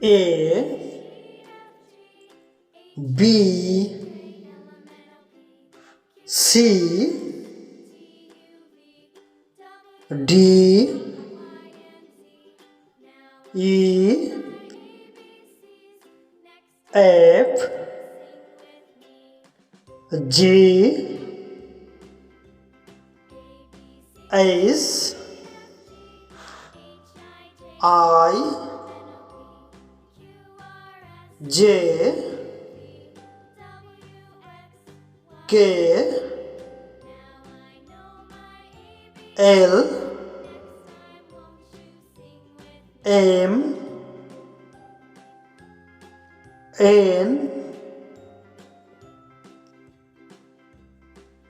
A B C D E F G H I J K L M N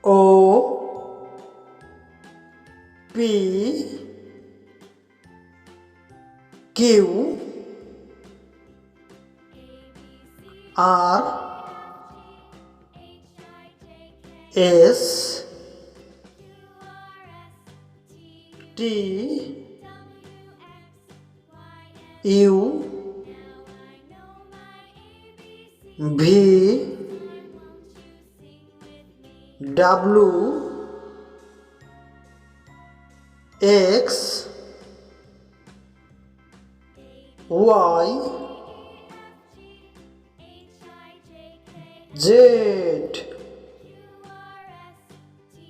O P Q R S T U V W X Y Z.